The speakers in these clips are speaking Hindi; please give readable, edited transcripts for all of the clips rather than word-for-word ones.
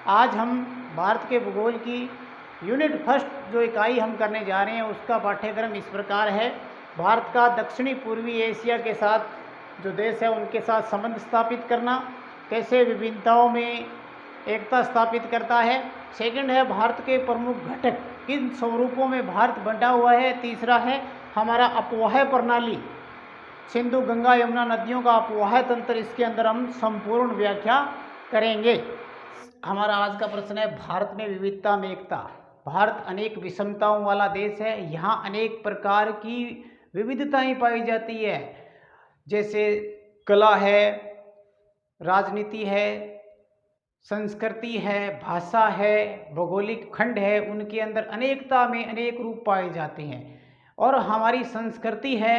आज हम भारत के भूगोल की यूनिट फर्स्ट जो इकाई हम करने जा रहे हैं उसका पाठ्यक्रम इस प्रकार है। भारत का दक्षिणी पूर्वी एशिया के साथ जो देश है उनके साथ संबंध स्थापित करना, कैसे विभिन्नताओं में एकता स्थापित करता है। सेकंड है भारत के प्रमुख घटक, किन स्वरूपों में भारत बंटा हुआ है। तीसरा है हमारा अपवाह प्रणाली, सिंधु गंगा यमुना नदियों का अपवाह तंत्र, इसके अंदर हम संपूर्ण व्याख्या करेंगे। हमारा आज का प्रश्न है भारत में विविधता में एकता। भारत अनेक विषमताओं वाला देश है, यहाँ अनेक प्रकार की विविधताएं पाई जाती है, जैसे कला है, राजनीति है, संस्कृति है, भाषा है, भौगोलिक खंड है, उनके अंदर अनेकता में अनेक रूप पाए जाते हैं। और हमारी संस्कृति है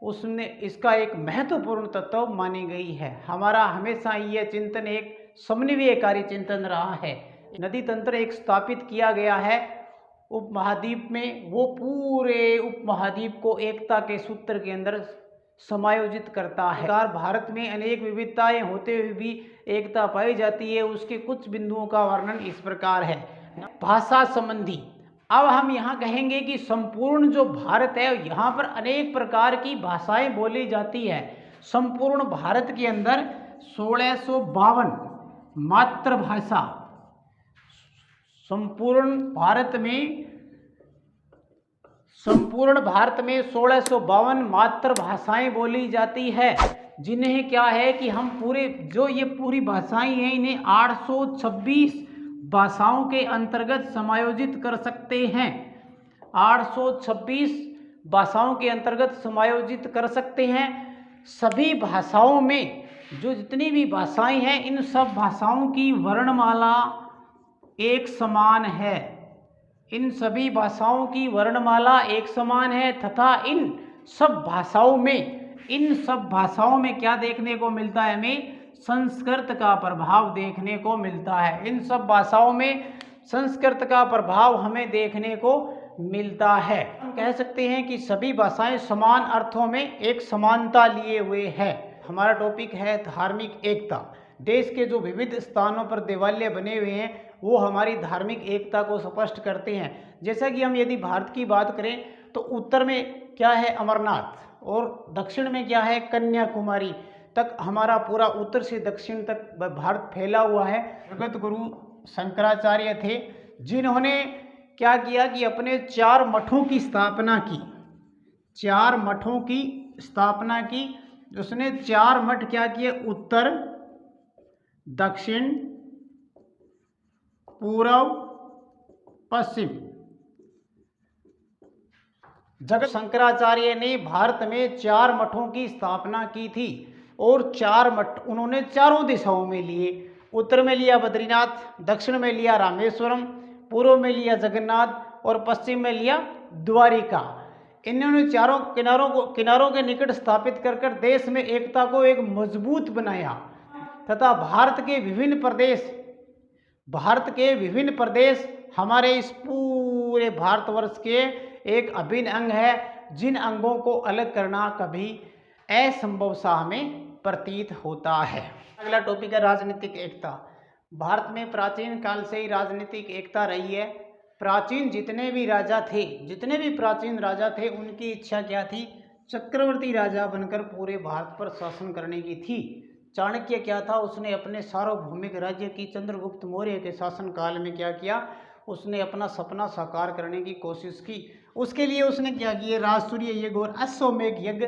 उसमें इसका एक महत्वपूर्ण तत्व मानी गई है। हमारा हमेशा यह चिंतन एक समन्वयकारी चिंतन रहा है। नदी तंत्र एक स्थापित किया गया है उपमहाद्वीप में, वो पूरे उपमहाद्वीप को एकता के सूत्र के अंदर समायोजित करता है। भारत में अनेक विविधताएं होते हुए भी एकता पाई जाती है। उसके कुछ बिंदुओं का वर्णन इस प्रकार है। भाषा संबंधी, अब हम यहाँ कहेंगे कि संपूर्ण जो भारत है यहाँ पर अनेक प्रकार की भाषाएं बोली जाती है। संपूर्ण भारत के अंदर 1652 मातृभाषा, संपूर्ण भारत में 1652 मातृभाषाएं बोली जाती है, जिन्हें क्या है कि हम पूरी भाषाएं हैं इन्हें 826 भाषाओं के अंतर्गत समायोजित कर सकते हैं। 826 भाषाओं के अंतर्गत समायोजित कर सकते हैं। सभी भाषाओं में जो जितनी भी भाषाएं हैं इन सब भाषाओं की वर्णमाला एक समान है। इन सभी भाषाओं की वर्णमाला एक समान है तथा इन सब भाषाओं में क्या देखने को मिलता है, हमें संस्कृत का प्रभाव देखने को मिलता है। इन सब भाषाओं में संस्कृत का प्रभाव हमें देखने को मिलता है। हम कह सकते हैं कि सभी भाषाएं समान अर्थों में एक समानता लिए हुए है। हमारा टॉपिक है धार्मिक एकता। देश के जो विविध स्थानों पर देवालय बने हुए हैं वो हमारी धार्मिक एकता को स्पष्ट करते हैं। जैसा कि हम यदि भारत की बात करें तो उत्तर में क्या है अमरनाथ और दक्षिण में क्या है कन्याकुमारी तक, हमारा पूरा उत्तर से दक्षिण तक भारत फैला हुआ है। जगत गुरु शंकराचार्य थे जिन्होंने क्या किया कि अपने 4 मठों की स्थापना की। 4 मठों की स्थापना की। उसने 4 मठ क्या किए, उत्तर, दक्षिण, पूर्व, पश्चिम। जगत शंकराचार्य ने भारत में 4 मठों की स्थापना की थी और 4 मठ उन्होंने चारों दिशाओं में लिए। उत्तर में लिया बद्रीनाथ, दक्षिण में लिया रामेश्वरम, पूर्व में लिया जगन्नाथ और पश्चिम में लिया द्वारिका। इन्होंने चारों किनारों के निकट स्थापित कर देश में एकता को एक मजबूत बनाया तथा भारत के विभिन्न प्रदेश हमारे इस पूरे भारतवर्ष के एक अभिन्न अंग है, जिन अंगों को अलग करना कभी असंभव सा हमें प्रतीत होता है। अगला टॉपिक है राजनीतिक एकता। भारत में प्राचीन काल से ही राजनीतिक एकता रही है। जितने भी प्राचीन राजा थे उनकी इच्छा क्या थी, चक्रवर्ती राजा बनकर पूरे भारत पर शासन करने की थी। चाणक्य क्या था, उसने अपने सार्वभौमिक राज्य की चंद्रगुप्त मौर्य के शासन काल में क्या किया, उसने अपना सपना साकार करने की कोशिश की। उसके लिए उसने क्या किया, राजसूय यज्ञ और अश्वमेध यज्ञ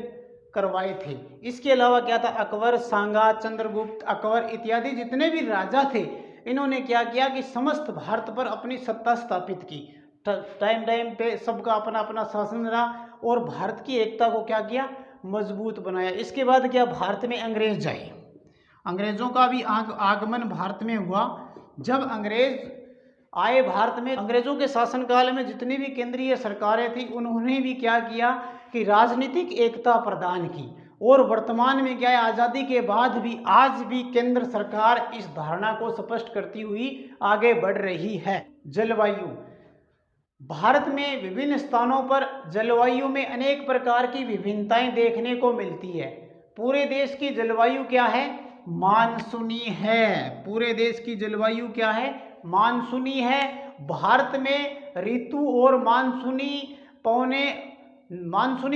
करवाए थे। इसके अलावा क्या था, अकबर, सांगा, चंद्रगुप्त, अकबर इत्यादि जितने भी राजा थे इन्होंने क्या किया कि समस्त भारत पर अपनी सत्ता स्थापित की। टाइम पे सबका अपना अपना शासन रहा और भारत की एकता को क्या किया, मजबूत बनाया। इसके बाद क्या, भारत में अंग्रेज आए। अंग्रेजों का भी आगमन भारत में हुआ। जब अंग्रेज आए भारत में, अंग्रेजों के शासनकाल में जितनी भी केंद्रीय सरकारें थी उन्होंने भी क्या किया कि राजनीतिक एकता प्रदान की। और वर्तमान में क्या है, आज़ादी के बाद भी आज भी केंद्र सरकार इस धारणा को स्पष्ट करती हुई आगे बढ़ रही है। जलवायु, भारत में विभिन्न स्थानों पर जलवायु में अनेक प्रकार की विभिन्नताएं देखने को मिलती है। पूरे देश की जलवायु क्या है, मानसूनी है। पूरे देश की जलवायु क्या है, मानसूनी है। भारत में ऋतु और मानसूनी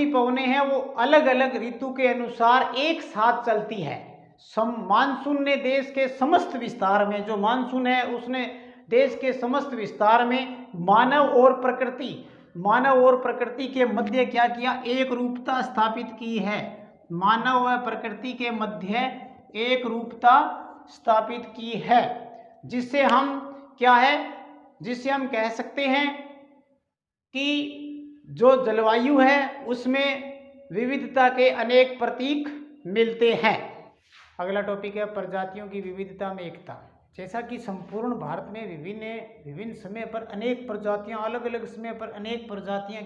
पवनें हैं वो अलग अलग ऋतु के अनुसार एक साथ चलती है। मानसून ने देश के समस्त विस्तार में, जो मानसून है उसने देश के समस्त विस्तार में मानव और प्रकृति के मध्य क्या किया, एक रूपता स्थापित की है। मानव व प्रकृति के मध्य एक रूपता स्थापित की है, जिससे हम कह सकते हैं कि जो जलवायु है उसमें विविधता के अनेक प्रतीक मिलते हैं। अगला टॉपिक है प्रजातियों की विविधता में एकता। जैसा कि संपूर्ण भारत में विभिन्न समय पर अनेक प्रजातियां, अलग अलग समय पर अनेक प्रजातियां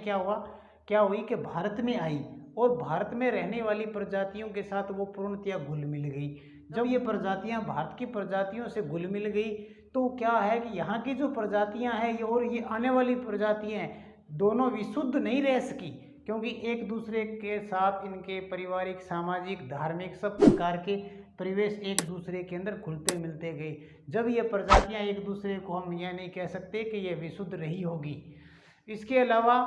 क्या हुई कि भारत में आई, और भारत में रहने वाली प्रजातियों के साथ वो पूर्णतया घुल मिल गई। जब ये प्रजातियां भारत की प्रजातियों से घुल मिल गई तो क्या है कि यहाँ की जो प्रजातियां हैं और ये आने वाली प्रजातियां हैं, दोनों विशुद्ध नहीं रह सकी, क्योंकि एक दूसरे के साथ इनके पारिवारिक, सामाजिक, धार्मिक सब प्रकार के परिवेश एक दूसरे के अंदर खुलते मिलते गए। जब ये प्रजातियां एक दूसरे को, हम यह नहीं कह सकते कि ये विशुद्ध रही होगी। इसके अलावा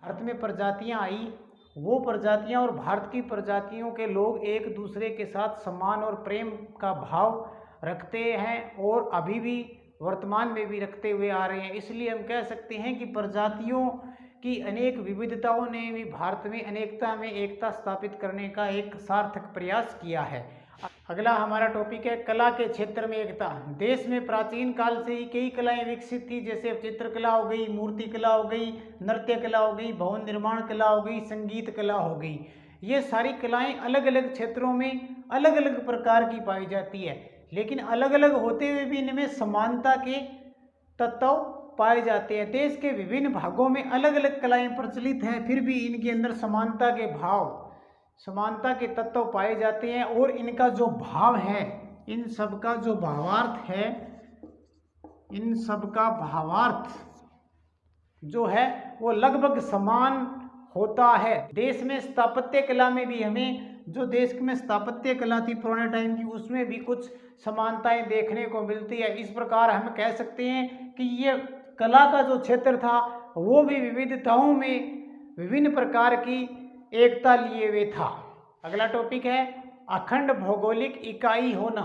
भारत में प्रजातियां आई, वो प्रजातियां और भारत की प्रजातियों के लोग एक दूसरे के साथ सम्मान और प्रेम का भाव रखते हैं और अभी भी वर्तमान में भी रखते हुए आ रहे हैं। इसलिए हम कह सकते हैं कि प्रजातियों की अनेक विविधताओं ने भी भारत में अनेकता में एकता स्थापित करने का एक सार्थक प्रयास किया है। अगला हमारा टॉपिक है कला के क्षेत्र में एकता। देश में प्राचीन काल से ही कई कलाएं विकसित थी, जैसे चित्रकला हो गई, मूर्ति कला हो गई, नृत्य कला हो गई, भवन निर्माण कला हो गई, संगीत कला हो गई। ये सारी कलाएं अलग अलग क्षेत्रों में अलग अलग प्रकार की पाई जाती है, लेकिन अलग अलग होते हुए भी इनमें समानता के तत्व पाए जाते हैं। देश के विभिन्न भागों में अलग अलग कलाएं प्रचलित हैं, फिर भी इनके अंदर समानता के तत्व पाए जाते हैं, और इनका जो भाव है, इन सब का जो भावार्थ है, इन सब का भावार्थ जो है वो लगभग समान होता है। देश में स्थापत्य कला में भी हमें, जो देश में स्थापत्य कला थी पुराने टाइम की, उसमें भी कुछ समानताएं देखने को मिलती है। इस प्रकार हम कह सकते हैं कि ये कला का जो क्षेत्र था वो भी विविधताओं में विभिन्न प्रकार की एकता लिए हुए था। अगला टॉपिक है अखंड भौगोलिक इकाई होना।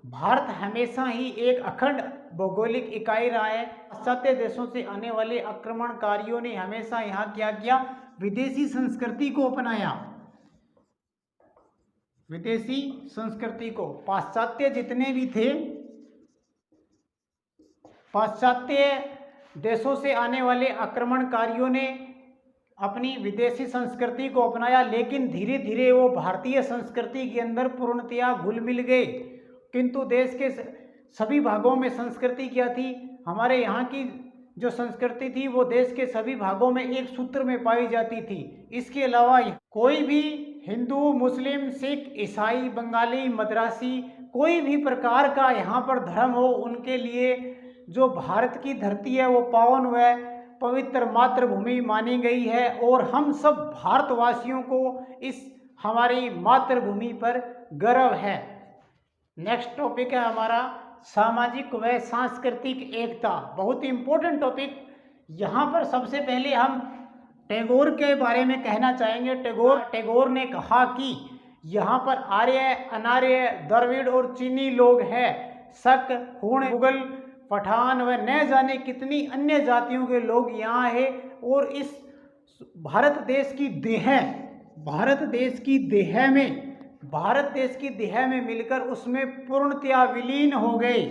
भारत हमेशा ही एक अखंड भौगोलिक इकाई रहा है। पाश्चात्य देशों से आने वाले आक्रमणकारियों ने हमेशा यहाँ क्या किया, विदेशी संस्कृति को अपनाया। विदेशी संस्कृति को पाश्चात्य जितने भी थे, पाश्चात्य देशों से आने वाले आक्रमणकारियों ने अपनी विदेशी संस्कृति को अपनाया, लेकिन धीरे धीरे वो भारतीय संस्कृति के अंदर पूर्णतया घुल मिल गए। किंतु देश के सभी भागों में संस्कृति क्या थी, हमारे यहाँ की जो संस्कृति थी वो देश के सभी भागों में एक सूत्र में पाई जाती थी। इसके अलावा कोई भी हिंदू, मुस्लिम, सिख, ईसाई, बंगाली, मद्रासी, कोई भी प्रकार का यहाँ पर धर्म हो, उनके लिए जो भारत की धरती है वो पावन व पवित्र मातृभूमि मानी गई है, और हम सब भारतवासियों को इस हमारी मातृभूमि पर गर्व है। नेक्स्ट टॉपिक है हमारा सामाजिक व सांस्कृतिक एकता। बहुत ही इम्पोर्टेंट टॉपिक। यहाँ पर सबसे पहले हम टैगोर के बारे में कहना चाहेंगे। टैगोर ने कहा कि यहाँ पर आर्य, अनार्य, द्रविड़ और चीनी लोग हैं। शक, हूण, मुगल, पठान व न जाने कितनी अन्य जातियों के लोग यहाँ हैं, और इस भारत देश की देह में मिलकर उसमें पूर्णतया विलीन हो गए।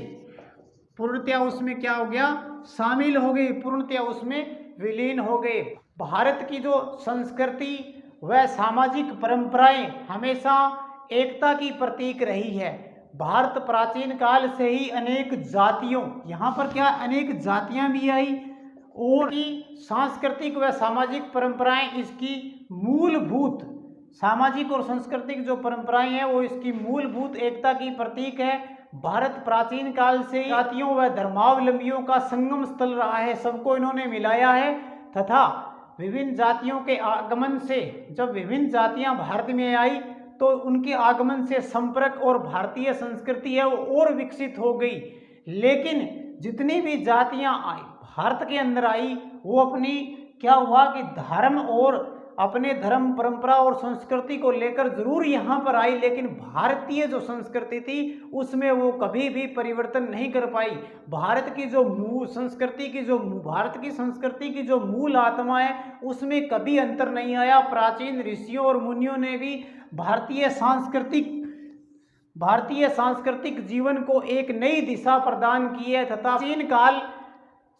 पूर्णतया उसमें क्या हो गया, शामिल हो गए, पूर्णतया उसमें विलीन हो गए। भारत की जो संस्कृति व सामाजिक परंपराएं हमेशा एकता की प्रतीक रही है। भारत प्राचीन काल से ही अनेक जातियों, यहाँ पर क्या अनेक जातियां भी आई, और सांस्कृतिक व सामाजिक परंपराएं इसकी मूलभूत, सामाजिक और सांस्कृतिक जो परंपराएं हैं वो इसकी मूलभूत एकता की प्रतीक है। भारत प्राचीन काल से जातियों व धर्मावलंबियों का संगम स्थल रहा है। सबको इन्होंने मिलाया है, तथा विभिन्न जातियों के आगमन से, जब विभिन्न जातियां भारत में आई तो उनके आगमन से संपर्क और भारतीय संस्कृति है वो और विकसित हो गई। लेकिन जितनी भी जातियां आई भारत के अंदर आई, वो अपनी क्या हुआ कि धर्म और अपने धर्म परंपरा और संस्कृति को लेकर जरूर यहाँ पर आई, लेकिन भारतीय जो संस्कृति थी उसमें वो कभी भी परिवर्तन नहीं कर पाई। भारत की जो संस्कृति की जो मूल आत्मा है उसमें कभी अंतर नहीं आया। प्राचीन ऋषियों और मुनियों ने भी भारतीय सांस्कृतिक जीवन को एक नई दिशा प्रदान की है, तथा प्राचीन काल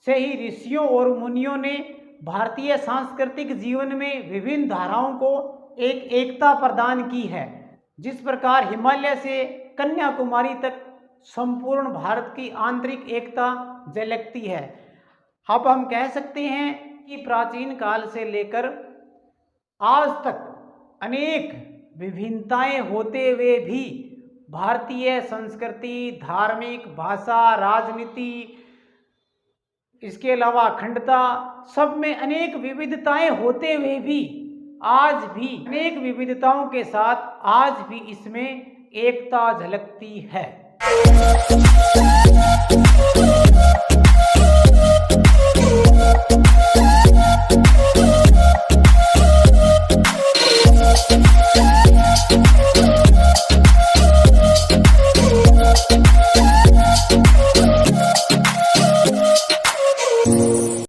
से ही ऋषियों और मुनियों ने भारतीय सांस्कृतिक जीवन में विभिन्न धाराओं को एक एकता प्रदान की है। जिस प्रकार हिमालय से कन्याकुमारी तक संपूर्ण भारत की आंतरिक एकता झलकती है। अब हम कह सकते हैं कि प्राचीन काल से लेकर आज तक अनेक विभिन्नताएं होते हुए भी भारतीय संस्कृति, धार्मिक, भाषा, राजनीति, इसके अलावा अखंडता, सब में अनेक विविधताएं होते हुए भी आज भी अनेक विविधताओं के साथ आज भी इसमें एकता झलकती है।